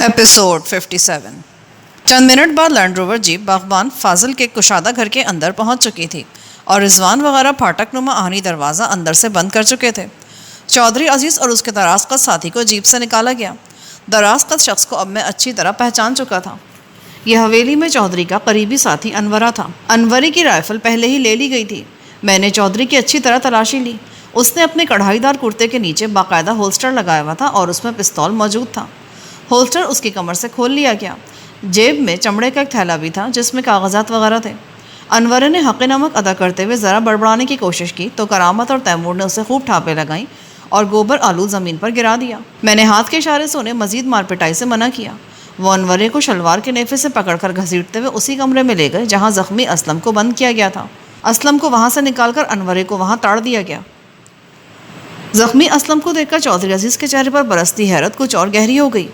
Episode 57۔ چند minute بعد land Rover jeep باغبان فاضل کے کشادہ گھر کے اندر پہنچ چکی تھی اور رضوان وغیرہ پھاٹک نما آہنی دروازہ اندر سے بند کر چکے تھے۔ چودھری عزیز اور اس کے دراز قد ساتھی کو جیپ سے نکالا گیا۔ دراز قد شخص کو اب میں اچھی طرح پہچان چکا تھا۔ یہ حویلی میں چودھری کا قریبی ساتھی انورہ تھا۔ انوری کی رائفل پہلے ہی لے لی گئی تھی۔ میں نے چودھری کی اچھی طرح تلاشی لی۔ اس نے اپنے کڑھائی دار کرتے کے نیچے باقاعدہ ہولسٹر لگایا ہوا تھا اور اس میں پستول موجود تھا۔ ہولسٹر اس کی کمر سے کھول لیا گیا۔ جیب میں چمڑے کا ایک تھیلا بھی تھا جس میں کاغذات وغیرہ تھے۔ انور نے حق نمک ادا کرتے ہوئے ذرا بڑبڑانے کی کوشش کی تو کرامت اور تیمور نے اسے خوب ٹھاپے لگائیں اور گوبر آلود زمین پر گرا دیا۔ میں نے ہاتھ کے اشارے سے انہیں مزید مار پٹائی سے منع کیا۔ وہ انورے کو شلوار کے نیفے سے پکڑ کر گھسیٹتے ہوئے اسی کمرے میں لے گئے جہاں زخمی اسلم کو بند کیا گیا تھا۔ اسلم کو وہاں سے نکال کر انورے کو وہاں تاڑ دیا گیا۔ زخمی اسلم کو دیکھ کر چودھری عزیز کے چہرے پر برستی حیرت کچھ اور گہری ہو گئی۔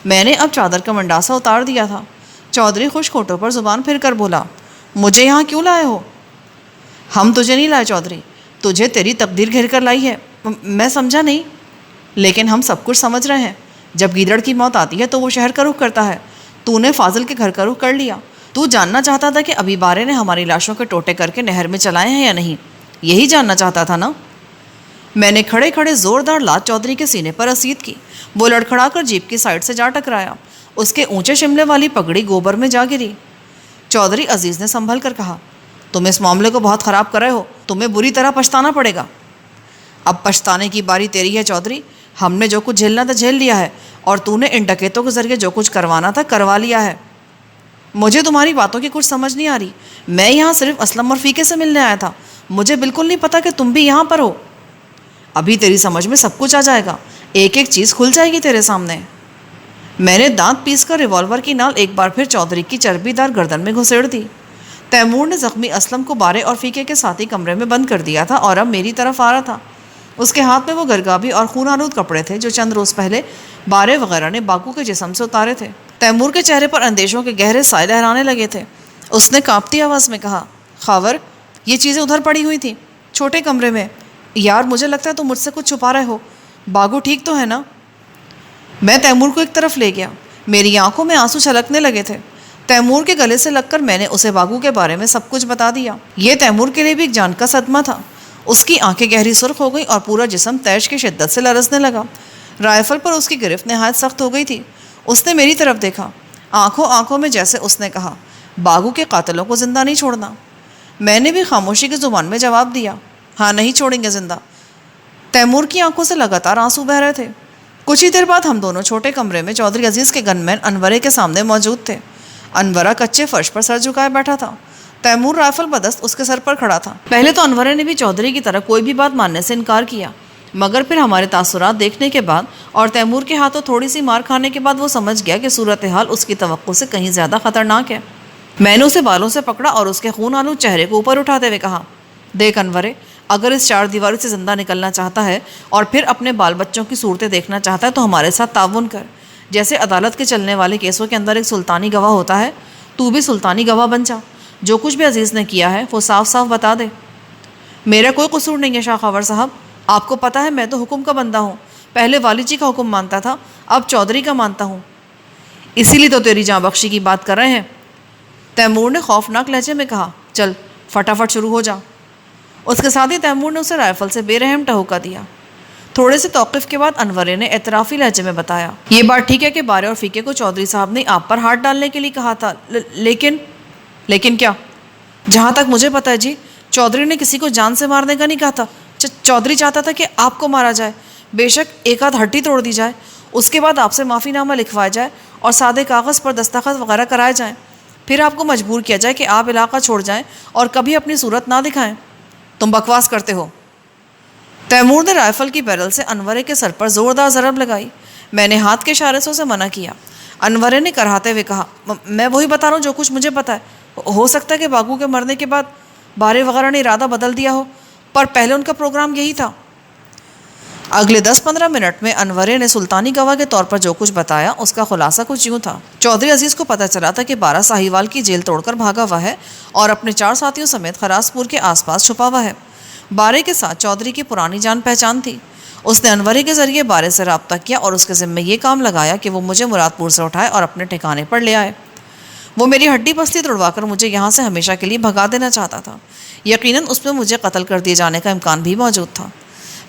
میں نے اب چادر کا منڈاسا اتار دیا تھا۔ چودھری خشک ہونٹوں پر زبان پھر کر بولا، مجھے یہاں کیوں لائے ہو؟ ہم تجھے نہیں لائے چودھری، تجھے تیری تقدیر گھیر کر لائی ہے۔ میں سمجھا نہیں، لیکن ہم سب کچھ سمجھ رہے ہیں۔ جب گیدڑ کی موت آتی ہے تو وہ شہر کا رخ کرتا ہے۔ تو نے فاضل کے گھر کا رخ کر لیا۔ تو جاننا چاہتا تھا کہ ابھی بارے نے ہماری لاشوں کے ٹوٹے کر کے نہر میں چلائے ہیں یا نہیں، یہی جاننا چاہتا تھا نا؟ میں نے کھڑے کھڑے زوردار لات چودھری کے سینے پر رسید کی۔ وہ لڑکھڑا کر جیپ کی سائڈ سے جا ٹکرایا۔ اس کے اونچے شملے والی پگڑی گوبر میں جا گری۔ چودھری عزیز نے سنبھل کر کہا، تم اس معاملے کو بہت خراب کر رہے ہو، تمہیں بری طرح پچھتانا پڑے گا۔ اب پچھتانے کی باری تیری ہے چودھری۔ ہم نے جو کچھ جھیلنا تھا جھیل لیا ہے اور تو نے ان ڈکیتوں کے ذریعے جو کچھ کروانا تھا کروا لیا ہے۔ مجھے تمہاری باتوں کی کچھ سمجھ نہیں آ رہی۔ میں یہاں صرف اسلم اور فیقے سے ملنے آیا تھا۔ مجھے بالکل نہیں پتا کہ تم بھی یہاں پر ہو۔ ابھی تیری سمجھ میں سب کچھ آ جائے گا، ایک ایک چیز کھل جائے گی تیرے سامنے۔ میں نے دانت پیس کر ریوالور کی نال ایک بار پھر چودھری کی چربی دار گردن میں گھسیڑ دی۔ تیمور نے زخمی اسلم کو بارے اور فیقے کے ساتھ ہی کمرے میں بند کر دیا تھا اور اب میری طرف آ رہا تھا۔ اس کے ہاتھ میں وہ گرگابی اور خون آلود کپڑے تھے جو چند روز پہلے بارے وغیرہ نے باکو کے جسم سے اتارے تھے۔ تیمور کے چہرے پر اندیشوں کے گہرے سائے لہرانے لگے تھے۔ اس نے کانپتی آواز میں کہا، خاور، یہ چیزیں ادھر پڑی ہوئی تھیں، چھوٹے کمرے میں۔ یار مجھے لگتا ہے تم مجھ سے کچھ چھپا رہے ہو۔ باگو ٹھیک تو ہے نا؟ میں تیمور کو ایک طرف لے گیا۔ میری آنکھوں میں آنسو چھلکنے لگے تھے۔ تیمور کے گلے سے لگ کر میں نے اسے باگو کے بارے میں سب کچھ بتا دیا۔ یہ تیمور کے لیے بھی ایک جان کا صدمہ تھا۔ اس کی آنکھیں گہری سرخ ہو گئی اور پورا جسم تیش کی شدت سے لرزنے لگا۔ رائفل پر اس کی گرفت نہایت سخت ہو گئی تھی۔ اس نے میری طرف دیکھا، آنکھوں میں جیسے اس نے کہا، باگو کے قاتلوں کو زندہ نہیں چھوڑنا۔ میں نے بھی خاموشی کی زبان میں جواب دیا، ہاں نہیں چھوڑیں گے زندہ۔ تیمور کی آنکھوں سے لگاتار آنسو بہہ رہے تھے۔ کچھ ہی دیر بعد ہم دونوں چھوٹے کمرے میں چودھری عزیز کے گن مین انورے کے سامنے موجود تھے۔ انورہ کچے فرش پر سر جھکائے بیٹھا تھا۔ تیمور رائفل بدست اس کے سر پر کھڑا تھا۔ پہلے تو انورے نے بھی چودھری کی طرح کوئی بھی بات ماننے سے انکار کیا، مگر پھر ہمارے تاثرات دیکھنے کے بعد اور تیمور کے ہاتھوں تھوڑی سی مار کھانے کے بعد وہ سمجھ گیا کہ صورتحال اس کی توقع سے کہیں زیادہ خطرناک ہے۔ میں نے اسے بالوں سے پکڑا اور اس کے خون آلود چہرے کو اوپر اٹھاتے ہوئے کہا، دیکھ انورے، اگر اس چار دیواری سے زندہ نکلنا چاہتا ہے اور پھر اپنے بال بچوں کی صورتیں دیکھنا چاہتا ہے تو ہمارے ساتھ تعاون کر۔ جیسے عدالت کے چلنے والے کیسوں کے اندر ایک سلطانی گواہ ہوتا ہے، تو بھی سلطانی گواہ بن جا۔ جو کچھ بھی عزیز نے کیا ہے وہ صاف صاف بتا دے۔ میرا کوئی قصور نہیں ہے شاہ خاور صاحب، آپ کو پتہ ہے میں تو حکم کا بندہ ہوں۔ پہلے والد جی کا حکم مانتا تھا، اب چودھری کا مانتا ہوں، اسی لیے تو تیری جاں بخشی کی بات کر رہے ہیں۔ تیمور نے خوفناک لہجے میں کہا، چل فٹافٹ شروع ہو جا۔ اس کے ساتھ ہی تیمور نے اسے رائفل سے بے رحم ٹہوکا دیا۔ تھوڑے سے توقف کے بعد انورے نے اعترافی لہجے میں بتایا، یہ بات ٹھیک ہے کہ بارے اور فیقے کو چودھری صاحب نے آپ پر ہاتھ ڈالنے کے لیے کہا تھا، لیکن کیا؟ جہاں تک مجھے پتا ہے جی، چودھری نے کسی کو جان سے مارنے کا نہیں کہا تھا۔ چودھری چاہتا تھا کہ آپ کو مارا جائے، بے شک ایک آدھ ہڈی توڑ دی جائے، اس کے بعد آپ سے معافی نامہ لکھوایا جائے اور سادے کاغذ پر دستخط وغیرہ کرائے جائیں، پھر آپ کو مجبور کیا جائے کہ آپ علاقہ چھوڑ جائیں اور کبھی اپنی صورت نہ دکھائیں۔ تم بکواس کرتے ہو۔ تیمور نے رائفل کی بیرل سے انورے کے سر پر زوردار ضرب لگائی۔ میں نے ہاتھ کے اشارے سے اسے منع کیا۔ انورے نے کراہتے ہوئے کہا، میں وہی بتا رہا ہوں جو کچھ مجھے پتا ہے۔ ہو سکتا ہے کہ باگو کے مرنے کے بعد بارے وغیرہ نے ارادہ بدل دیا ہو، پر پہلے ان کا پروگرام یہی تھا۔ اگلے 10-15 منٹ میں انورے نے سلطانی گواہ کے طور پر جو کچھ بتایا اس کا خلاصہ کچھ یوں تھا۔ چودھری عزیز کو پتہ چلا تھا کہ بارہ ساہیوال کی جیل توڑ کر بھاگا ہوا ہے اور اپنے 4 ساتھیوں سمیت خراس پور کے آس پاس چھپا ہوا ہے۔ بارے کے ساتھ چودھری کی پرانی جان پہچان تھی۔ اس نے انورے کے ذریعے بارے سے رابطہ کیا اور اس کے ذمے یہ کام لگایا کہ وہ مجھے مراد پور سے اٹھائے اور اپنے ٹھکانے پر لے آئے۔ وہ میری ہڈی پسلی توڑوا کر مجھے یہاں سے ہمیشہ کے لیے بھگا دینا چاہتا تھا۔ یقیناً اس میں مجھے قتل کر دیے جانے کا امکان بھی موجود تھا۔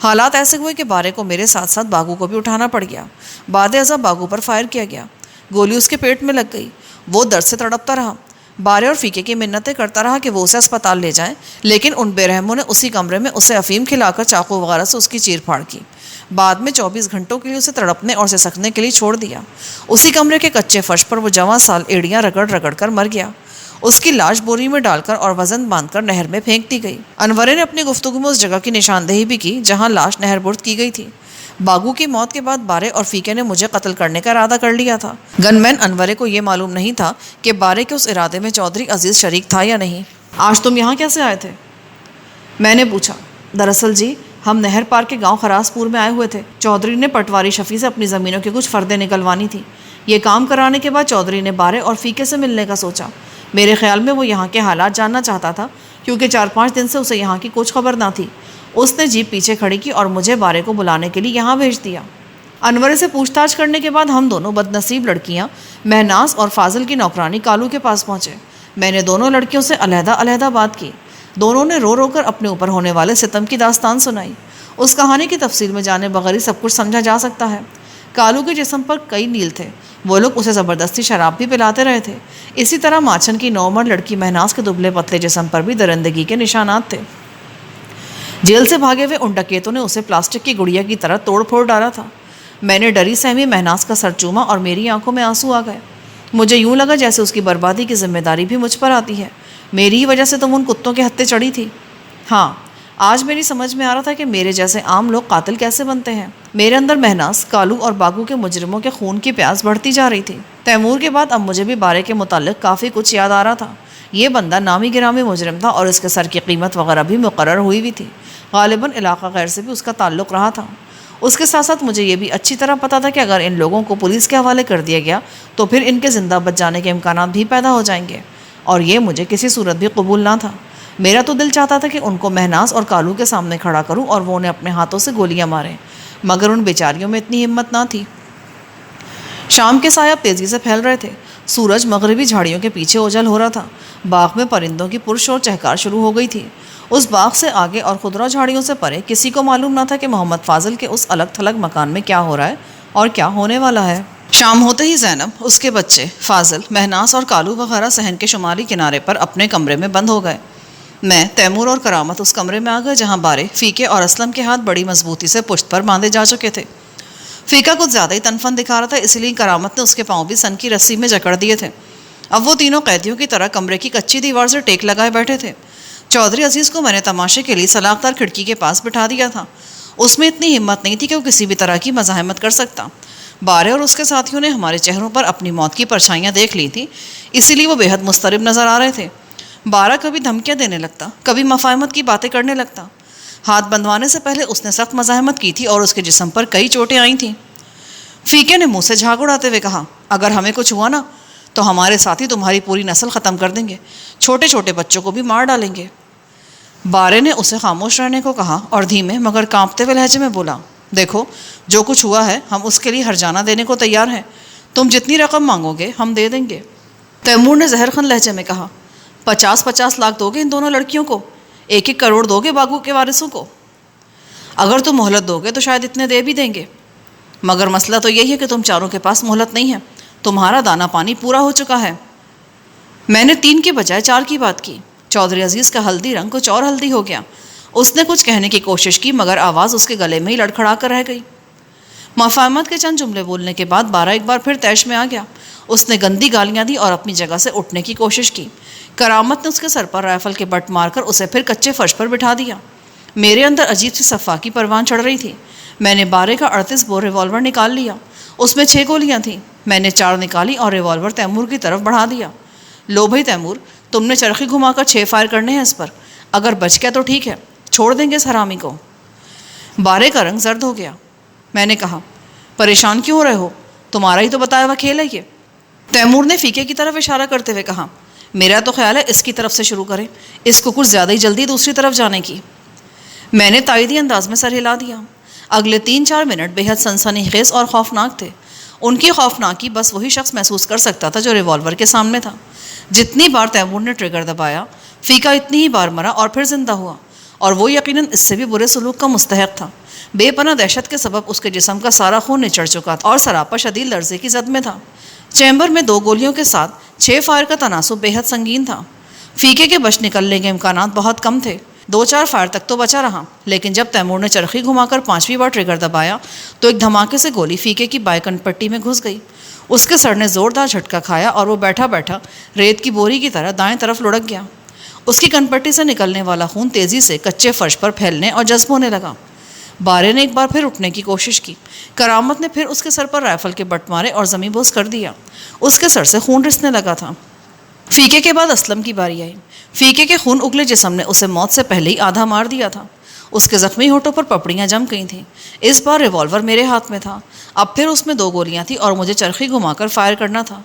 حالات ایسے ہوئے کہ بارے کو میرے ساتھ ساتھ باگو کو بھی اٹھانا پڑ گیا۔ بعد ازاں باگو پر فائر کیا گیا، گولی اس کے پیٹ میں لگ گئی۔ وہ درد سے تڑپتا رہا۔ بارے اور فیکے کی منتیں کرتا رہا کہ وہ اسے اسپتال لے جائیں، لیکن ان بے رحموں نے اسی کمرے میں اسے افیم کھلا کر چاقو وغیرہ سے اس کی چیر پھاڑ کی۔ بعد میں 24 گھنٹوں کے لیے اسے تڑپنے اور سسکنے کے لیے چھوڑ دیا۔ اسی کمرے کے کچے فرش پر وہ جواں سال ایڑیاں رگڑ رگڑ کر مر گیا۔ اس کی لاش بوری میں ڈال کر اور وزن باندھ کر نہر میں پھینک دی گئی۔ انورے نے اپنی گفتگو میں اس جگہ کی نشاندہی بھی کی جہاں لاش نہر برد کی گئی تھی۔ باگو کی موت کے بعد بارے اور فیکے نے مجھے قتل کرنے کا ارادہ کر لیا تھا۔ گن مین انورے کو یہ معلوم نہیں تھا کہ بارے کے اس ارادے میں چودھری عزیز شریک تھا یا نہیں۔ آج تم یہاں کیسے آئے تھے؟ میں نے پوچھا۔ دراصل جی، ہم نہر پار کے گاؤں خراس پور میں آئے ہوئے تھے۔ چودھری نے پٹواری شفیع سے اپنی زمینوں کی کچھ فردیں نکلوانی تھی۔ یہ کام کرانے کے بعد چودھری نے بارے اور فیکے سے ملنے کا سوچا۔ میرے خیال میں وہ یہاں کے حالات جاننا چاہتا تھا، کیونکہ 4-5 دن سے اسے یہاں کی کچھ خبر نہ تھی۔ اس نے جیپ پیچھے کھڑی کی اور مجھے بارے کو بلانے کے لیے یہاں بھیج دیا۔ انورے سے پوچھ تاچھ کرنے کے بعد ہم دونوں بد نصیب لڑکیاں مہناز اور فاضل کی نوکرانی کالو کے پاس پہنچے۔ میں نے دونوں لڑکیوں سے علیحدہ علیحدہ بات کی۔ دونوں نے رو رو کر اپنے اوپر ہونے والے ستم کی داستان سنائی۔ اس کہانی کی تفصیل میں جانے بغیر ہی سب کچھ سمجھا جا سکتا ہے۔ کالو کے جسم پر کئی نیل تھے۔ وہ لوگ اسے زبردستی شراب بھی پلاتے رہے تھے۔ اسی طرح ماچھن کی 9 عمر لڑکی مہناز کے دبلے پتلے جسم پر بھی درندگی کے نشانات تھے۔ جیل سے بھاگے ہوئے ان ڈکیتوں نے اسے پلاسٹک کی گڑیا کی طرح توڑ پھوڑ ڈالا تھا۔ میں نے ڈری سہمی مہناز کا سر چوما اور میری آنکھوں میں آنسو آ گئے۔ مجھے یوں لگا جیسے اس کی بربادی کی ذمہ داری بھی مجھ پر آتی ہے۔ میری ہی وجہ سے تم ان کتوں کے ہتھے چڑھی تھی۔ ہاں، آج میری سمجھ میں آ رہا تھا کہ میرے جیسے عام لوگ قاتل کیسے بنتے ہیں۔ میرے اندر مہناز، کالو اور باگو کے مجرموں کے خون کی پیاس بڑھتی جا رہی تھی۔ تیمور کے بعد اب مجھے بھی بارے کے متعلق کافی کچھ یاد آ رہا تھا۔ یہ بندہ نامی گرامی مجرم تھا اور اس کے سر کی قیمت وغیرہ بھی مقرر ہوئی ہوئی تھی۔ غالباً علاقہ غیر سے بھی اس کا تعلق رہا تھا۔ اس کے ساتھ ساتھ مجھے یہ بھی اچھی طرح پتا تھا کہ اگر ان لوگوں کو پولیس کے حوالے کر دیا گیا تو پھر ان کے زندہ بچ جانے کے امکانات بھی پیدا ہو جائیں گے، اور یہ مجھے کسی صورت بھی قبول نہ تھا۔ میرا تو دل چاہتا تھا کہ ان کو مہناز اور کالو کے سامنے کھڑا کروں اور وہ انہیں اپنے ہاتھوں سے گولیاں ماریں، مگر ان بیچاریوں میں اتنی ہمت نہ تھی۔ شام کے سایہ تیزی سے پھیل رہے تھے۔ سورج مغربی جھاڑیوں کے پیچھے اوجھل ہو رہا تھا۔ باغ میں پرندوں کی پرشور چہکار شروع ہو گئی تھی۔ اس باغ سے آگے اور خضرا جھاڑیوں سے پرے کسی کو معلوم نہ تھا کہ محمد فاضل کے اس الگ تھلگ مکان میں کیا ہو رہا ہے اور کیا ہونے والا ہے۔ شام ہوتے ہی زینب، اس کے بچے فاضل، مہناز اور کالو وغیرہ صحن کے شمالی کنارے پر اپنے کمرے میں بند ہو گئے۔ میں، تیمور اور کرامت اس کمرے میں آ گئے جہاں بارے، فیکے اور اسلم کے ہاتھ بڑی مضبوطی سے پشت پر باندھے جا چکے تھے۔ فیکا کچھ زیادہ ہی تنفن دکھا رہا تھا، اس لیے کرامت نے اس کے پاؤں بھی سن کی رسی میں جکڑ دیے تھے۔ اب وہ تینوں قیدیوں کی طرح کمرے کی کچی دیوار سے ٹیک لگائے بیٹھے تھے۔ چودھری عزیز کو میں نے تماشے کے لیے سلاخدار کھڑکی کے پاس بٹھا دیا تھا۔ اس میں اتنی ہمت نہیں تھی کہ وہ کسی بھی طرح کی مزاحمت کر سکتا۔ بارے اور اس کے ساتھیوں نے ہمارے چہروں پر اپنی موت کی پرچھائیاں دیکھ لی تھی، اسی لیے وہ بے حد مضطرب نظر آ رہے تھے۔ بارہ کبھی دھمکیاں دینے لگتا، کبھی مفاہمت کی باتیں کرنے لگتا۔ ہاتھ بندھوانے سے پہلے اس نے سخت مزاحمت کی تھی اور اس کے جسم پر کئی چوٹیں آئی تھیں۔ فیکے نے منہ سے جھاگ اڑاتے ہوئے کہا، اگر ہمیں کچھ ہوا نا تو ہمارے ساتھی تمہاری پوری نسل ختم کر دیں گے، چھوٹے چھوٹے بچوں کو بھی مار ڈالیں گے۔ بارے نے اسے خاموش رہنے کو کہا اور دھیمے مگر کانپتے ہوئے لہجے میں بولا، دیکھو جو کچھ ہوا ہے ہم اس کے لیے ہرجانہ دینے کو تیار ہیں، تم جتنی رقم مانگو گے ہم دے دیں گے۔ تیمور نے زہر خند لہجے میں کہا، 50-50 لاکھ دو گے ان دونوں لڑکیوں کو، 1-1 کروڑ دو گے باگو کے وارثوں کو؟ اگر تم مہلت دو گے تو شاید اتنے دے بھی دیں گے، مگر مسئلہ تو یہی ہے کہ تم چاروں کے پاس مہلت نہیں ہے، تمہارا دانہ پانی پورا ہو چکا ہے۔ میں نے 3 کی بجائے 4 کی بات کی۔ چودھری عزیز کا ہلدی رنگ کچھ اور ہلدی ہو گیا۔ اس نے کچھ کہنے کی کوشش کی مگر آواز اس کے گلے میں ہی لڑکھڑا کر رہ گئی۔ مفاہمت کے چند جملے بولنے کے بعد بارہ ایک بار پھر طیش میں آ گیا۔ اس نے گندی گالیاں دی اور اپنی جگہ سے اٹھنے کی کوشش کی۔ کرامت نے اس کے سر پر رائفل کے بٹ مار کر اسے پھر کچے فرش پر بٹھا دیا۔ میرے اندر عجیب سی صفاقی پروان چڑھ رہی تھی۔ میں نے بارے کا 38 بور ریوالور نکال لیا۔ اس میں 6 گولیاں تھیں۔ میں نے 4 نکالی اور ریوالور تیمور کی طرف بڑھا دیا۔ لو بھائی تیمور، تم نے چرخی گھما کر 6 فائر کرنے ہیں اس پر، اگر بچ گیا تو ٹھیک ہے، چھوڑ دیں گے اس حرامی کو۔ بارے کا رنگ زرد ہو گیا۔ میں نے کہا، پریشان کیوں ہو رہے ہو؟ تمہارا ہی تو بتایا ہوا کھیل ہے یہ۔ تیمور نے فیکے کی طرف اشارہ کرتے ہوئے کہا، میرا تو خیال ہے اس کی طرف سے شروع کریں، اس کو کچھ زیادہ ہی جلدی دوسری طرف جانے کی۔ میں نے تائیدی انداز میں سر ہلا دیا۔ اگلے 3-4 منٹ بیحد سنسنی خیز اور خوفناک تھے۔ ان کی خوفناکی بس وہی شخص محسوس کر سکتا تھا جو ریوالور کے سامنے تھا۔ جتنی بار تیمور نے ٹریگر دبایا، فیکا اتنی ہی بار مرا اور پھر زندہ ہوا، اور وہ یقیناً اس سے بھی برے سلوک کا مستحق تھا۔ بے پناہ دہشت کے سبب اس کے جسم کا سارا خون نچڑ چکا تھا اور سراپا شدید لرزے کی زد میں تھا۔ چیمبر میں 2 گولیوں کے ساتھ 6 فائر کا تناسب بے حد سنگین تھا۔ فیکے کے بچ نکلنے کے امکانات بہت کم تھے۔ 2-4 فائر تک تو بچا رہا، لیکن جب تیمور نے چرخی گھما کر 5ویں بار ٹریگر دبایا تو ایک دھماکے سے گولی فیکے کی بائیں کن پٹی میں گھس گئی۔ اس کے سر نے زوردار جھٹکا کھایا اور وہ بیٹھا بیٹھا ریت کی بوری کی طرح دائیں طرف لڑک گیا۔ اس کی کن پٹی سے نکلنے والا خون تیزی سے کچے فرش پر پھیلنے اور جذب ہونے لگا۔ بارے نے ایک بار پھر اٹھنے کی کوشش کی۔ کرامت نے پھر اس کے سر پر رائفل کے بٹ مارے اور زمیں بوس کر دیا۔ اس کے سر سے خون رسنے لگا تھا۔ فیکے کے بعد اسلم کی باری آئی۔ فیکے کے خون اگلے جسم نے اسے موت سے پہلے ہی آدھا مار دیا تھا۔ اس کے زخمی ہونٹوں پر پپڑیاں جم گئی تھیں۔ اس بار ریوالور میرے ہاتھ میں تھا۔ اب پھر اس میں 2 گولیاں تھیں اور مجھے چرخی گھما کر فائر کرنا تھا۔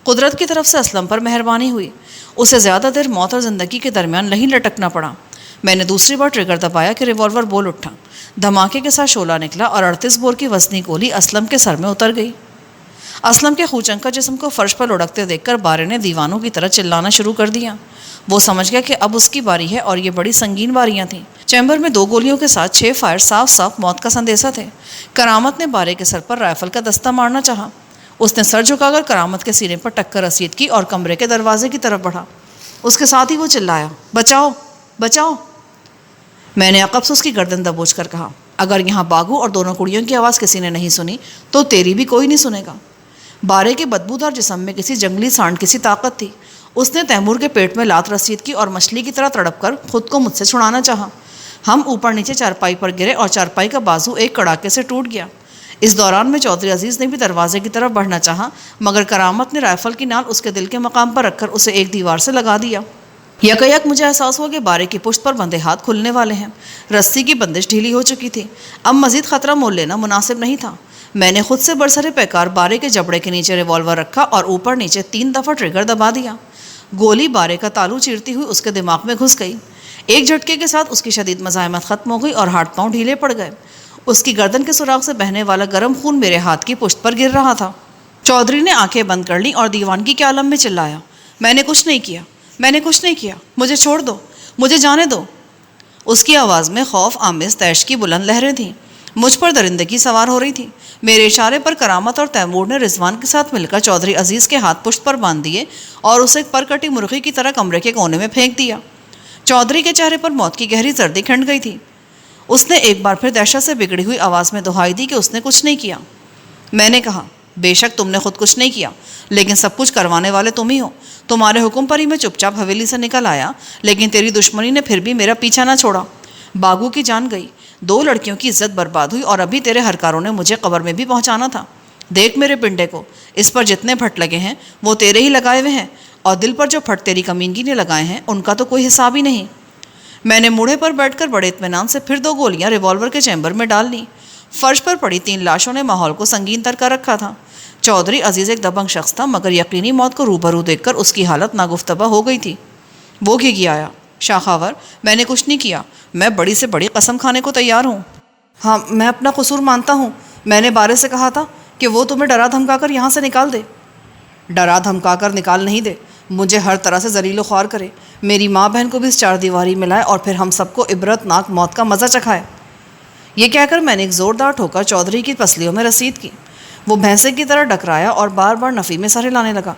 قدرت کی طرف سے اسلم پر مہربانی ہوئی۔ اسے زیادہ دیر موت اور زندگی کے درمیان نہیں لٹکنا پڑا۔ میں نے دوسری بار ٹریگر دبایا کہ ریوالور بول اٹھا۔ دھماکے کے ساتھ شعلہ نکلا اور 38 بور کی وزنی گولی اسلم کے سر میں اتر گئی۔ اسلم کے خوچنکا جسم کو فرش پر لڑکتے دیکھ کر بارے نے دیوانوں کی طرح چلانا شروع کر دیا۔ وہ سمجھ گیا کہ اب اس کی باری ہے اور یہ بڑی سنگین باریاں تھیں۔ چیمبر میں 2 گولیوں کے ساتھ 6 فائر صاف صاف موت کا سندیسہ تھے۔ کرامت نے بارے کے سر پر رائفل کا دستہ مارنا چاہا۔ اس نے سر جھکا کر کرامت کے سینے پر ٹکر رسید کی اور کمرے کے دروازے کی طرف بڑھا۔ اس کے ساتھ ہی وہ چلایا، بچاؤ بچاؤ۔ میں نے عقب سے اس کی گردن دبوچ کر کہا، اگر یہاں باگو اور دونوں کڑیوں کی آواز کسی نے نہیں سنی تو تیری بھی کوئی نہیں سنے گا۔ بارے کے بدبودار جسم میں کسی جنگلی سانڈ کی سی طاقت تھی۔ اس نے تیمور کے پیٹ میں لات رسید کی اور مچھلی کی طرح تڑپ کر خود کو مجھ سے چھڑانا چاہا۔ ہم اوپر نیچے چارپائی پر گرے اور چارپائی کا بازو ایک کڑاکے سے ٹوٹ گیا۔ اس دوران میں چودھری عزیز نے بھی دروازے کی طرف بڑھنا چاہا، مگر کرامت نے رائفل کی نال اس کے دل کے مقام پر رکھ کر اسے ایک دیوار سے لگا دیا۔ یک مجھے احساس ہوا کہ بارے کی پشت پر بندھے ہاتھ کھلنے والے ہیں۔ رسی کی بندش ڈھیلی ہو چکی تھی۔ اب مزید خطرہ مول لینا مناسب نہیں تھا۔ میں نے خود سے برسر پیکار بارے کے جبڑے کے نیچے ریوالور رکھا اور اوپر نیچے 3 دفعہ ٹریگر دبا دیا۔ گولی بارے کا تالو چیرتی ہوئی اس کے دماغ میں گھس گئی۔ ایک جھٹکے کے ساتھ اس کی شدید مزاحمت ختم ہو گئی اور ہاتھ پاؤں ڈھیلے پڑ گئے۔ اس کی گردن کے سراغ سے بہنے والا گرم خون میرے ہاتھ کی پشت پر گر رہا تھا۔ چودھری نے آنکھیں بند کر لیں اور دیوانگی کے عالم میں چلایا، میں نے کچھ نہیں کیا، میں نے کچھ نہیں کیا، مجھے چھوڑ دو، مجھے جانے دو۔ اس کی آواز میں خوف آمیز طیش کی بلند لہریں تھیں۔ مجھ پر درندگی سوار ہو رہی تھی۔ میرے اشارے پر کرامت اور تیمور نے رضوان کے ساتھ مل کر چودھری عزیز کے ہاتھ پشت پر باندھ دیے اور اسے پر کٹی مرغی کی طرح کمرے کے کونے میں پھینک دیا۔ چودھری کے چہرے پر موت کی گہری زردی کھنڈ گئی تھی۔ اس نے ایک بار پھر دہشت سے بگڑی ہوئی آواز میں دہائی دی کہ اس نے کچھ نہیں کیا۔ میں نے کہا، بے شک تم نے خود کچھ نہیں کیا، لیکن سب کچھ کروانے والے تم ہی ہو۔ تمہارے حکم پر ہی میں چپ چاپ حویلی سے نکل آیا، لیکن تیری دشمنی نے پھر بھی میرا پیچھا نہ چھوڑا۔ باگو کی جان گئی، 2 لڑکیوں کی عزت برباد ہوئی اور ابھی تیرے ہرکاروں نے مجھے قبر میں بھی پہنچانا تھا۔ دیکھ میرے پنڈے کو، اس پر جتنے پھٹ لگے ہیں وہ تیرے ہی لگائے ہوئے ہیں، اور دل پر جو پھٹ تیری کمینگی نے لگائے ہیں ان کا تو کوئی حساب ہی نہیں۔ میں نے موڑے پر بیٹھ کر بڑے اطمینان سے پھر 2 گولیاں ریوالور کے چیمبر میں ڈال لیں۔ فرش پر پڑی 3 لاشوں نے ماحول کو سنگین تر کر رکھا تھا۔ چودھری عزیز ایک دبنگ شخص تھا، مگر یقینی موت کو روبرو دیکھ کر اس کی حالت ناگفتبہ ہو گئی تھی۔ وہ گھگھیایا، شاخاور، میں نے کچھ نہیں کیا، میں بڑی سے بڑی قسم کھانے کو تیار ہوں۔ ہاں، میں اپنا قصور مانتا ہوں۔ میں نے بارے سے کہا تھا کہ وہ تمہیں ڈرا دھمکا کر یہاں سے نکال دے۔ ڈرا دھمکا کر نکال نہیں دے، مجھے ہر طرح سے ذلیل و خوار کرے، میری ماں بہن کو بھی اس 4 دیواری میں لائے اور پھر ہم سب کو عبرت ناک موت کا مزہ چکھائے۔ یہ کہہ کر میں نے ایک زوردار ٹھوکر چودھری کی پسلیوں میں رسید کی۔ وہ بھینسے کی طرح ڈکرایا اور بار بار نفی میں سر ہلانے لگا۔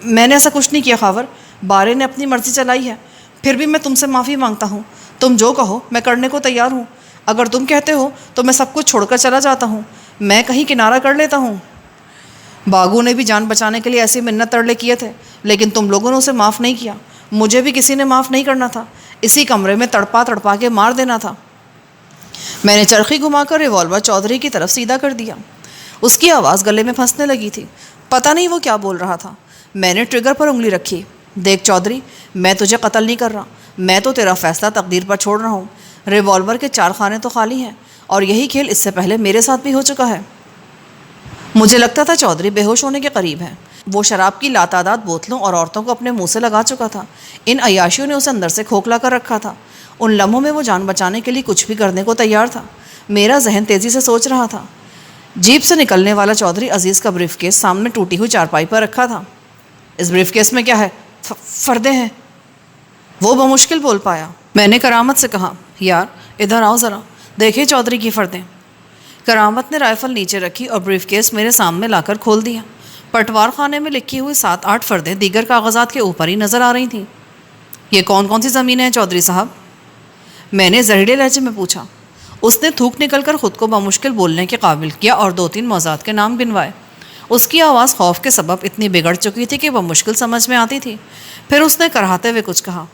میں نے ایسا کچھ نہیں کیا خاور، بارے نے اپنی مرضی چلائی ہے، پھر بھی میں تم سے معافی مانگتا ہوں۔ تم جو کہو میں کرنے کو تیار ہوں۔ اگر تم کہتے ہو تو میں سب کچھ چھوڑ کر چلا جاتا ہوں، میں کہیں کنارہ کر لیتا ہوں۔ باگو نے بھی جان بچانے کے لیے ایسی منت ترلے کیے تھے، لیکن تم لوگوں نے اسے معاف نہیں کیا۔ مجھے بھی کسی نے معاف نہیں کرنا تھا، اسی کمرے میں تڑپا تڑپا کے مار دینا تھا۔ میں نے چرخی گھما کر ریوالور چودھری کی طرف سیدھا کر دیا۔ اس کی آواز گلے میں پھنسنے لگی تھی، پتہ نہیں وہ کیا بول رہا تھا۔ میں نے ٹریگر پر انگلی رکھی۔ دیکھ چودھری، میں تجھے قتل نہیں کر رہا، میں تو تیرا فیصلہ تقدیر پر چھوڑ رہا ہوں۔ ریوالور کے 4 خانے تو خالی ہیں، اور یہی کھیل اس سے پہلے میرے ساتھ بھی ہو چکا ہے۔ مجھے لگتا تھا چودھری بے ہوش ہونے کے قریب ہے۔ وہ شراب کی لاتعداد بوتلوں اور عورتوں کو اپنے منہ سے لگا چکا تھا۔ ان عیاشیوں نے اسے اندر سے کھوکھلا کر رکھا تھا۔ ان لمحوں میں وہ جان بچانے کے لیے کچھ بھی کرنے کو تیار تھا۔ میرا ذہن تیزی سے سوچ رہا تھا۔ جیپ سے نکلنے والا چودھری عزیز کا بریف کیس سامنے ٹوٹی ہوئی چارپائی پر رکھا تھا۔ اس بریف کیس میں کیا ہے؟ فردے ہیں، وہ بمشکل بول پایا۔ میں نے کرامت سے کہا، یار ادھر آؤ ذرا، دیکھیں چودھری کی فردیں۔ کرامت نے رائفل نیچے رکھی اور بریف کیس میرے سامنے لا کر کھول دیا۔ پٹوار خانے میں لکھی ہوئی 7-8 فردیں دیگر کاغذات کے اوپر ہی نظر آ رہی تھیں۔ یہ کون کون سی زمینیں ہیں چودھری صاحب؟ میں نے زہریلے لہجے میں پوچھا۔ اس نے تھوک نکل کر خود کو بمشکل بولنے کے قابل کیا اور 2-3 موضوعات کے نام گنوائے۔ اس کی آواز خوف کے سبب اتنی بگڑ چکی تھی کہ بمشکل سمجھ میں آتی تھی۔ پھر اس نے کراہتے ہوئے کچھ کہا۔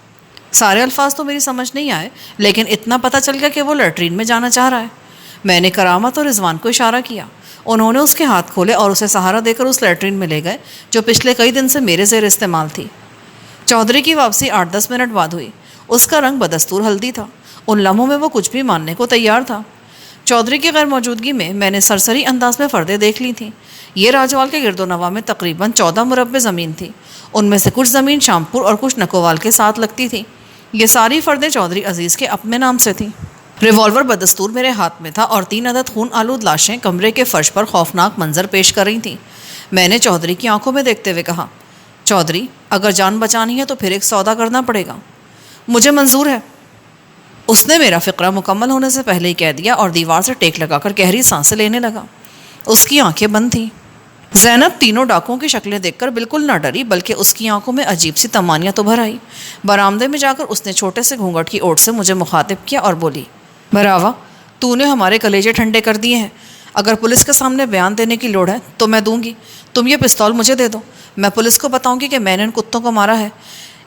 سارے الفاظ تو میری سمجھ نہیں آئے، لیکن اتنا پتہ چل گیا کہ وہ لیٹرین میں جانا چاہ رہا ہے۔ میں نے کرامت اور رضوان کو اشارہ کیا۔ انہوں نے اس کے ہاتھ کھولے اور اسے سہارا دے کر اس لیٹرین میں لے گئے جو پچھلے کئی دن سے میرے زیر استعمال تھی۔ چودھری کی واپسی 8-10 منٹ بعد ہوئی۔ اس کا رنگ بدستور ہلدی تھا۔ ان لمحوں میں وہ کچھ بھی ماننے کو تیار تھا۔ چودھری کی غیر موجودگی میں نے سرسری انداز میں فردیں دیکھ لی تھیں۔ یہ راجوال کے گرد و نواح میں تقریباً 14 مربع زمین تھی۔ ان میں سے کچھ زمین شامپور اور کچھ نکوال کے ساتھ لگتی تھی۔ یہ ساری فردیں چودھری عزیز کے اپنے نام سے تھیں۔ ریوالور بدستور میرے ہاتھ میں تھا اور 3 عدد خون آلود لاشیں کمرے کے فرش پر خوفناک منظر پیش کر رہی تھیں۔ میں نے چودھری کی آنکھوں میں دیکھتے ہوئے کہا، چودھری اگر جان بچانی ہے تو پھر ایک سودا کرنا پڑے گا۔ مجھے منظور ہے، اس نے میرا فقرہ مکمل ہونے سے پہلے ہی کہہ دیا اور دیوار سے ٹیک لگا کر گہری سانسیں لینے لگا۔ اس کی آنکھیں بند تھیں۔ زینب تینوں ڈاکوؤں کی شکلیں دیکھ کر بالکل نہ ڈری، بلکہ اس کی آنکھوں میں عجیب سی تمانیت ابھر آئی۔ برآمدے میں جا کر اس نے چھوٹے سے گھونگھٹ کی اوٹ سے مجھے مخاطب کیا اور بولی، براوا تو نے ہمارے کلیجے ٹھنڈے کر دیے ہیں۔ اگر پولیس کے سامنے بیان دینے کی لوڑ ہے تو میں دوں گی۔ تم یہ پستول مجھے دے دو، میں پولیس کو بتاؤں گی کہ میں نے ان کتوں کو مارا ہے،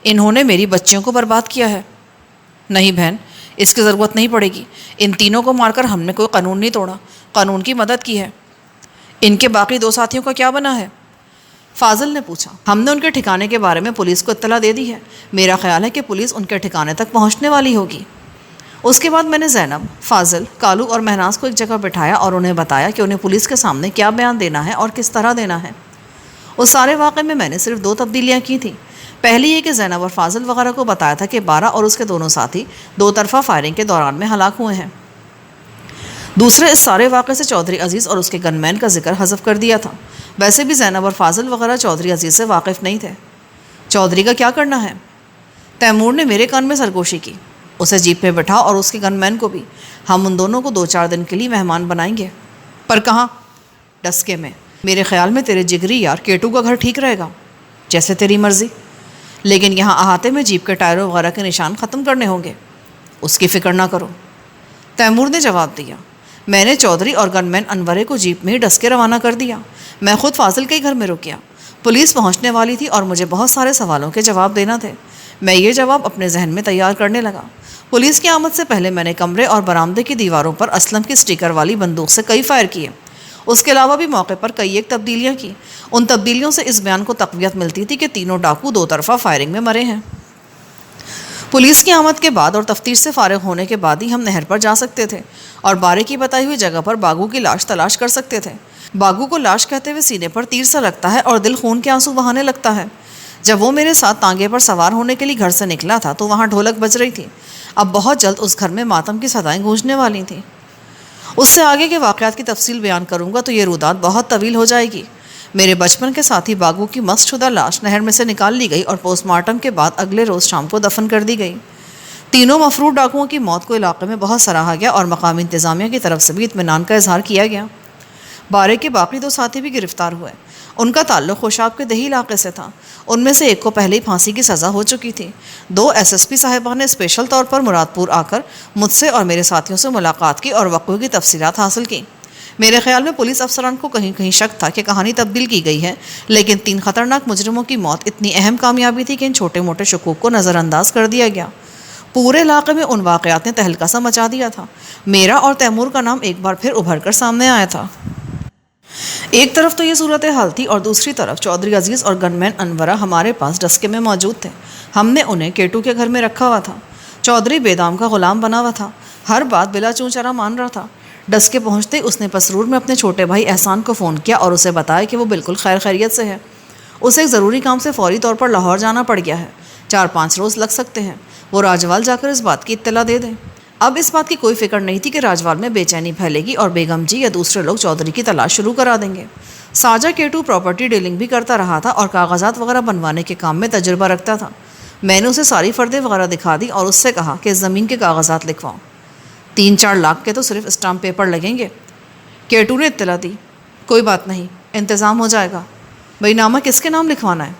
انہوں نے میری بچیوں کو برباد کیا ہے۔ نہیں بہن، اس کی ضرورت نہیں پڑے گی۔ ان تینوں کو مار کر ہم نے کوئی قانون نہیں توڑا، قانون کی مدد کی ہے۔ ان کے باقی 2 ساتھیوں کا کیا بنا ہے؟ فاضل نے پوچھا۔ ہم نے ان کے ٹھکانے کے بارے میں پولیس کو اطلاع دے دی ہے۔ میرا خیال ہے کہ پولیس ان کے ٹھکانے تک پہنچنے والی ہوگی۔ اس کے بعد میں نے زینب، فاضل، کالو اور مہناز کو ایک جگہ بٹھایا اور انہیں بتایا کہ انہیں پولیس کے سامنے کیا بیان دینا ہے اور کس طرح دینا ہے۔ اس سارے واقعے میں نے صرف 2 تبدیلیاں کی تھیں۔ پہلی یہ کہ زینب اور فاضل وغیرہ کو بتایا تھا کہ 12 اور اس کے دونوں ساتھی 2 طرفہ فائرنگ کے دوران میں ہلاک ہوئے ہیں۔ دوسرے، اس سارے واقعے سے چودھری عزیز اور اس کے گن مین کا ذکر حذف کر دیا تھا۔ ویسے بھی زینب اور فاضل وغیرہ چودھری عزیز سے واقف نہیں تھے۔ چودھری کا کیا کرنا ہے؟ تیمور نے میرے کان میں سرگوشی کی۔ اسے جیپ پہ بٹھا اور اس کے گن مین کو بھی۔ ہم ان دونوں کو 2-4 دن کے لیے مہمان بنائیں گے۔ پر کہاں؟ ڈسکے میں۔ میرے خیال میں تیرے جگری یار کیٹو کا گھر ٹھیک رہے گا۔ جیسے تیری مرضی، لیکن یہاں احاطے میں جیپ کے ٹائروں وغیرہ کے نشان ختم کرنے ہوں گے۔ اس کی فکر نہ کرو، تیمور نے جواب دیا۔ میں نے چودھری اور گن مین انورے کو جیپ میں ہی ڈسکے روانہ کر دیا۔ میں خود فاضل کے گھر میں رکیا۔ پولیس پہنچنے والی تھی اور مجھے بہت سارے سوالوں کے جواب دینا تھے۔ میں یہ جواب اپنے ذہن میں تیار کرنے لگا۔ پولیس کی آمد سے پہلے میں نے کمرے اور برآمدے کی دیواروں پر اسلم کی سٹیکر والی بندوق سے کئی فائر کیے۔ اس کے علاوہ بھی موقع پر کئی ایک تبدیلیاں کی۔ ان تبدیلیوں سے اس بیان کو تقویت ملتی تھی کہ تینوں ڈاکو 2 طرفہ فائرنگ میں مرے ہیں۔ پولیس کی آمد کے بعد اور تفتیش سے فارغ ہونے کے بعد ہی ہم نہر پر جا سکتے تھے اور بارے کی بتائی ہوئی جگہ پر باگو کی لاش تلاش کر سکتے تھے۔ باگو کو لاش کہتے ہوئے سینے پر تیر سا لگتا ہے اور دل خون کے آنسو بہانے لگتا ہے۔ جب وہ میرے ساتھ تانگے پر سوار ہونے کے لیے گھر سے نکلا تھا تو وہاں ڈھولک بج رہی تھی۔ اب بہت جلد اس گھر میں ماتم کی صدائیں گونجنے والی تھیں۔ اس سے آگے کے واقعات کی تفصیل بیان کروں گا تو یہ روداد بہت طویل ہو جائے گی۔ میرے بچپن کے ساتھی باگو کی مست شدہ لاش نہر میں سے نکال لی گئی اور پوسٹ مارٹم کے بعد اگلے روز شام کو دفن کر دی گئی۔ تینوں مفروض ڈاکوؤں کی موت کو علاقے میں بہت سراہا گیا اور مقامی انتظامیہ کی طرف سے بھی اطمینان کا اظہار کیا گیا۔ بارے کے باقی 2 ساتھی بھی گرفتار ہوئے۔ ان کا تعلق خوشاب کے دیہی علاقے سے تھا۔ ان میں سے ایک کو پہلے ہی پھانسی کی سزا ہو چکی تھی۔ 2 ایس پی صاحبان نے اسپیشل طور پر مراد پور آ کر مجھ سے اور میرے ساتھیوں سے ملاقات کی اور وقوع کی تفصیلات حاصل کی۔ میرے خیال میں پولیس افسران کو کہیں کہیں شک تھا کہ کہانی تبدیل کی گئی ہے، لیکن 3 خطرناک مجرموں کی موت اتنی اہم کامیابی تھی کہ ان چھوٹے موٹے شکوک کو نظر انداز کر دیا گیا۔ پورے علاقے میں ان واقعات نے تہلکہ سا مچا دیا تھا۔ میرا اور تیمور کا نام ایک بار پھر ابھر کر سامنے آیا تھا۔ ایک طرف تو یہ صورتحال تھی اور دوسری طرف چودھری عزیز اور گن مین انورہ ہمارے پاس ڈسکے میں موجود تھے۔ ہم نے انہیں کیٹو کے گھر میں رکھا ہوا تھا۔ چودھری بیدام کا غلام بنا ہوا تھا، ہر بات بلا چوں چرا مان رہا تھا۔ ڈسکے پہنچتے اس نے پسرور میں اپنے چھوٹے بھائی احسان کو فون کیا اور اسے بتایا کہ وہ بالکل خیر خیریت سے ہے۔ اسے ایک ضروری کام سے فوری طور پر لاہور جانا پڑ گیا ہے، 4-5 روز لگ سکتے ہیں۔ وہ راجوال جا کر اس بات کی اطلاع دے دیں۔ اب اس بات کی کوئی فکر نہیں تھی کہ راجوال میں بے چینی پھیلے گی اور بیگم جی یا دوسرے لوگ چودھری کی تلاش شروع کرا دیں گے۔ ساجہ کیٹو پراپرٹی ڈیلنگ بھی کرتا رہا تھا اور کاغذات وغیرہ بنوانے کے کام میں تجربہ رکھتا تھا۔ میں نے اسے ساری فردیں وغیرہ دکھا دی اور اس سے کہا کہ اس زمین کے کاغذات لکھواؤں۔ 3-4 لاکھ کے تو صرف اسٹامپ پیپر لگیں گے۔ کیٹو نے اطلاع دی، کوئی بات نہیں، انتظام ہو جائے گا۔ بھائی نامہ کس کے نام لکھوانا ہے؟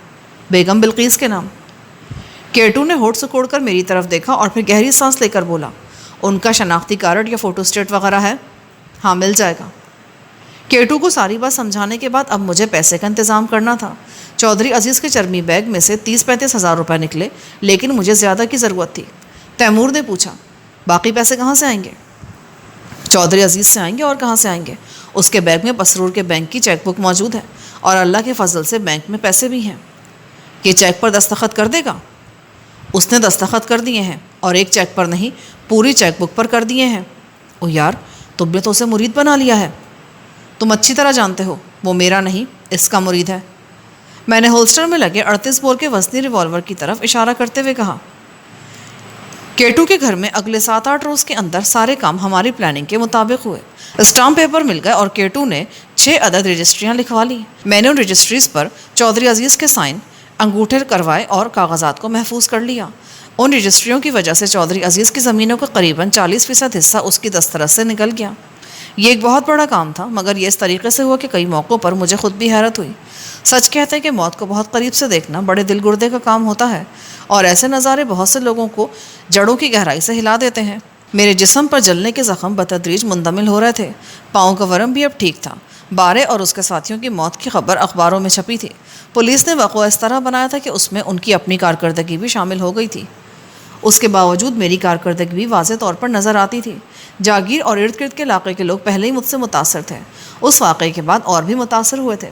بیگم بلقیس کے نام۔ کیٹو نے ہونٹ سکوڑ کر میری طرف دیکھا اور پھر گہری سانس لے کر بولا، ان کا شناختی کارڈ یا فوٹو اسٹیٹ وغیرہ ہے؟ ہاں مل جائے گا۔ کیٹو کو ساری بات سمجھانے کے بعد اب مجھے پیسے کا انتظام کرنا تھا۔ چودھری عزیز کے چرمی بیگ میں سے 30-35 ہزار روپے نکلے، لیکن مجھے زیادہ کی ضرورت تھی۔ تیمور نے پوچھا، باقی پیسے کہاں سے آئیں گے؟ چودھری عزیز سے آئیں گے اور کہاں سے آئیں گے؟ اس کے بیگ میں پسرور کے بینک کی چیک بک موجود ہے اور اللہ کے فضل سے بینک میں پیسے بھی ہیں۔ یہ چیک پر دستخط کر دے گا؟ اس نے دستخط کر دیے ہیں، اور ایک چیک پر نہیں، پوری چیک بک پر کر دیے ہیں۔ او یار، تم نے تو اسے مرید بنا لیا ہے۔ تم اچھی طرح جانتے ہو وہ میرا نہیں، اس کا مرید ہے۔ میں نے ہولسٹر میں لگے 38 بور کے وزنی ریوالور کی طرف اشارہ کرتے ہوئے کہا۔ کیٹو کے گھر میں اگلے 7-8 روز کے اندر سارے کام ہماری پلاننگ کے مطابق ہوئے۔ اسٹامپ پیپر مل گئے اور کیٹو نے 6 عدد رجسٹریاں لکھوا لی۔ میں نے ان رجسٹریز پر چودھری عزیز کے سائن انگوٹھے کروائے اور کاغذات کو محفوظ کر لیا۔ ان رجسٹریوں کی وجہ سے چودھری عزیز کی زمینوں کا قریباً 40% حصہ اس کی دسترس سے نکل گیا۔ یہ ایک بہت بڑا کام تھا، مگر یہ اس طریقے سے ہوا کہ کئی موقعوں پر مجھے خود بھی حیرت ہوئی۔ سچ کہتے ہیں کہ موت کو بہت قریب سے دیکھنا بڑے دل گردے کا کام ہوتا ہے، اور ایسے نظارے بہت سے لوگوں کو جڑوں کی گہرائی سے ہلا دیتے ہیں۔ میرے جسم پر جلنے کے زخم بتدریج مندمل ہو رہے تھے۔ پاؤں کا ورم بھی اب ٹھیک تھا۔ بارے اور اس کے ساتھیوں کی موت کی خبر اخباروں میں چھپی تھی۔ پولیس نے واقعہ اس طرح بنایا تھا کہ اس میں ان کی اپنی کارکردگی بھی شامل ہو گئی تھی۔ اس کے باوجود میری کارکردگی بھی واضح طور پر نظر آتی تھی۔ جاگیر اور ارد گرد کے علاقے کے لوگ پہلے ہی مجھ سے متاثر تھے۔ اس واقعے کے بعد اور بھی متاثر ہوئے تھے،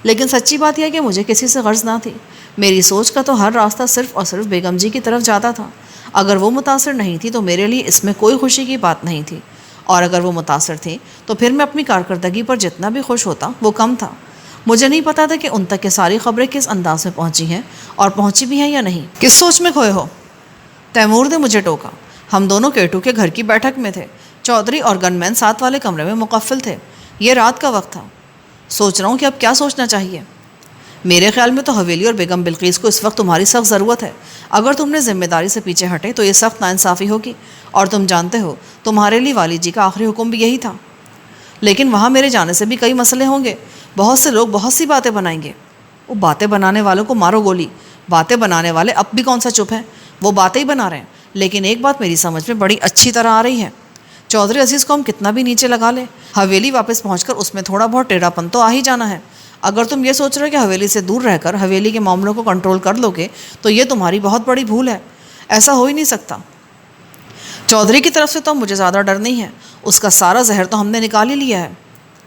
لیکن سچی بات یہ ہے کہ مجھے کسی سے غرض نہ تھی۔ میری سوچ کا تو ہر راستہ صرف اور صرف بیگم جی کی طرف جاتا تھا۔ اگر وہ متاثر نہیں تھی تو میرے لیے اس میں کوئی خوشی کی بات نہیں تھی، اور اگر وہ متاثر تھی تو پھر میں اپنی کارکردگی پر جتنا بھی خوش ہوتا وہ کم تھا۔ مجھے نہیں پتا تھا کہ ان تک یہ ساری خبریں کس انداز میں پہنچی ہیں، اور پہنچی بھی ہیں یا نہیں۔ کس سوچ میں کھوئے ہو؟ تیمور نے مجھے ٹوکا۔ ہم دونوں کیٹو کے گھر کی بیٹھک میں تھے۔ چودھری اور گن مین ساتھ والے کمرے میں مقفل تھے۔ یہ رات کا وقت تھا۔ سوچ رہا ہوں کہ اب کیا سوچنا چاہیے۔ میرے خیال میں تو حویلی اور بیگم بلقیس کو اس وقت تمہاری سخت ضرورت ہے۔ اگر تم نے ذمہ داری سے پیچھے ہٹے تو یہ سخت ناانصافی ہوگی، اور تم جانتے ہو تمہارے لیے والد جی کا آخری حکم بھی یہی تھا۔ لیکن وہاں میرے جانے سے بھی کئی مسئلے ہوں گے۔ بہت سے لوگ بہت سی باتیں بنائیں گے۔ وہ باتیں بنانے والوں کو مارو گولی۔ باتیں بنانے والے اب بھی کون سا چپ ہیں، وہ باتیں ہی بنا رہے ہیں۔ لیکن ایک بات میری سمجھ میں بڑی اچھی طرح آ رہی ہے، چودھری عزیز کو ہم کتنا بھی نیچے لگا لیں، حویلی واپس پہنچ کر اس میں تھوڑا بہت ٹیڑھا پن تو آ ہی جانا ہے۔ اگر تم یہ سوچ رہے ہو کہ حویلی سے دور رہ کر حویلی کے معاملوں کو کنٹرول کر لو گے تو یہ تمہاری بہت بڑی بھول ہے۔ ایسا ہو ہی نہیں سکتا۔ چودھری کی طرف سے تو مجھے زیادہ ڈر نہیں ہے، اس کا سارا زہر تو ہم نے نکال ہی لیا ہے۔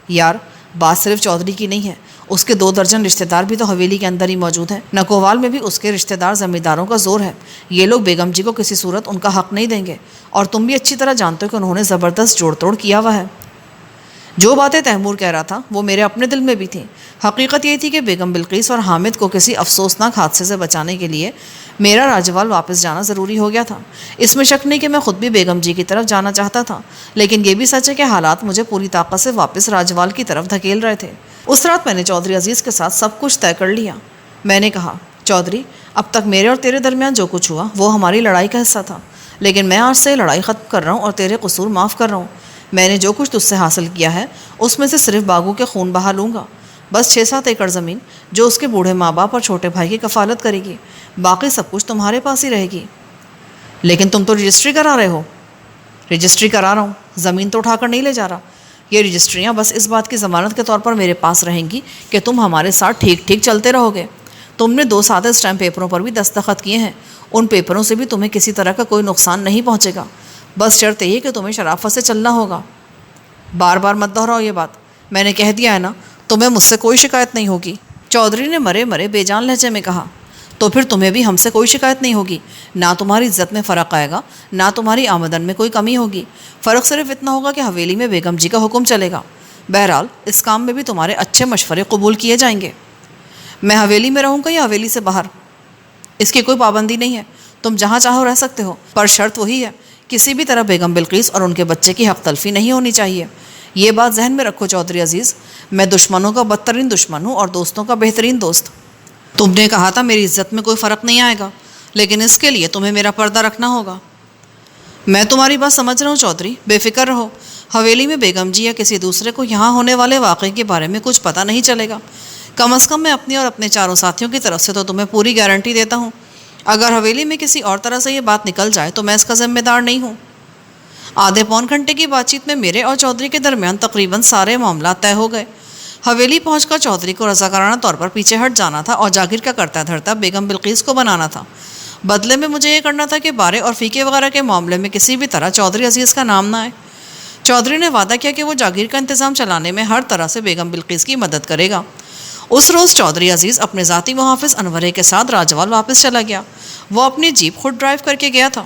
یار، بات صرف چودھری کی نہیں ہے، اس کے 2 درجن رشتہ دار بھی تو حویلی کے اندر ہی موجود ہیں۔ نکووال میں بھی اس کے رشتہ دار زمینداروں کا زور ہے۔ یہ لوگ بیگم جی کو کسی صورت ان کا حق نہیں دیں گے، اور تم بھی اچھی طرح جانتے ہو کہ انہوں نے زبردست جوڑ توڑ کیا ہوا ہے۔ جو باتیں تیمور کہہ رہا تھا وہ میرے اپنے دل میں بھی تھیں۔ حقیقت یہ تھی کہ بیگم بلقیس اور حامد کو کسی افسوسناک حادثے سے بچانے کے لیے میرا راجوال واپس جانا ضروری ہو گیا تھا۔ اس میں شک نہیں کہ میں خود بھی بیگم جی کی طرف جانا چاہتا تھا، لیکن یہ بھی سچ ہے کہ حالات مجھے پوری طاقت سے واپس راجوال کی طرف دھکیل رہے تھے۔ اس رات میں نے چودھری عزیز کے ساتھ سب کچھ طے کر لیا۔ میں نے کہا، چودھری، اب تک میرے اور تیرے درمیان جو کچھ ہوا وہ ہماری لڑائی کا حصہ تھا، لیکن میں آج سے لڑائی ختم کر رہا ہوں اور تیرے قصور معاف کر رہا ہوں۔ میں نے جو کچھ تجھ سے حاصل کیا ہے اس میں سے صرف باغوں کے خون بہا لوں گا، بس 6-7 ایکڑ زمین جو اس کے بوڑھے ماں باپ اور چھوٹے بھائی کی کفالت کرے گی، باقی سب کچھ تمہارے پاس ہی رہے گی۔ لیکن تم تو رجسٹری کرا رہے ہو۔ رجسٹری کرا رہا ہوں، زمین تو اٹھا کر نہیں لے جا رہا۔ یہ رجسٹریاں بس اس بات کی ضمانت کے طور پر میرے پاس رہیں گی کہ تم ہمارے ساتھ ٹھیک ٹھیک چلتے رہو گے۔ تم نے 2 سادہ اسٹیمپ پیپروں پر بھی دستخط کیے ہیں، ان پیپروں سے بھی تمہیں کسی طرح کا کوئی نقصان نہیں پہنچے گا، بس شرط یہ کہ تمہیں شرافت سے چلنا ہوگا۔ بار بار مت دہراؤ یہ بات، میں نے کہہ دیا ہے نا، تمہیں مجھ سے کوئی شکایت نہیں ہوگی۔ چودھری نے مرے مرے بے جان لہجے میں کہا۔ تو پھر تمہیں بھی ہم سے کوئی شکایت نہیں ہوگی، نہ تمہاری عزت میں فرق آئے گا، نہ تمہاری آمدن میں کوئی کمی ہوگی۔ فرق صرف اتنا ہوگا کہ حویلی میں بیگم جی کا حکم چلے گا۔ بہرحال اس کام میں بھی تمہارے اچھے مشورے قبول کیے جائیں گے۔ میں حویلی میں رہوں گا یا حویلی سے باہر، اس کی کوئی پابندی نہیں ہے، تم جہاں چاہو رہ سکتے ہو، پر شرط وہی ہے کسی بھی طرح بیگم بلقیس اور ان کے بچے کی حق تلفی نہیں ہونی چاہیے۔ یہ بات ذہن میں رکھو چودھری عزیز، میں دشمنوں کا بدترین دشمن ہوں اور دوستوں کا بہترین دوست۔ تم نے کہا تھا میری عزت میں کوئی فرق نہیں آئے گا، لیکن اس کے لیے تمہیں میرا پردہ رکھنا ہوگا۔ میں تمہاری بات سمجھ رہا ہوں چودھری، بے فکر رہو۔ حویلی میں بیگم جی یا کسی دوسرے کو یہاں ہونے والے واقعے کے بارے میں کچھ پتہ نہیں چلے گا۔ کم از کم میں اپنی اور اپنے چاروں ساتھیوں کی طرف سے تو تمہیں پوری گارنٹی دیتا ہوں۔ اگر حویلی میں کسی اور طرح سے یہ بات نکل جائے تو میں اس کا ذمہ دار نہیں ہوں۔ آدھے پون گھنٹے کی بات چیت میں میرے اور چودھری کے درمیان تقریباً سارے معاملات طے ہو گئے۔ حویلی پہنچ کر چودھری کو رضاکارانہ طور پر پیچھے ہٹ جانا تھا اور جاگیر کا کرتا دھرتا بیگم بلقیس کو بنانا تھا۔ بدلے میں مجھے یہ کرنا تھا کہ بارے اور فیقے وغیرہ کے معاملے میں کسی بھی طرح چودھری عزیز کا نام نہ آئے۔ چودھری نے وعدہ کیا کہ وہ جاگیر کا انتظام چلانے میں ہر طرح سے بیگم بلقیس کی مدد کرے گا۔ اس روز چودھری عزیز اپنے ذاتی محافظ انورے کے ساتھ راجوال واپس چلا گیا۔ وہ اپنی جیپ خود ڈرائیو کر کے گیا تھا۔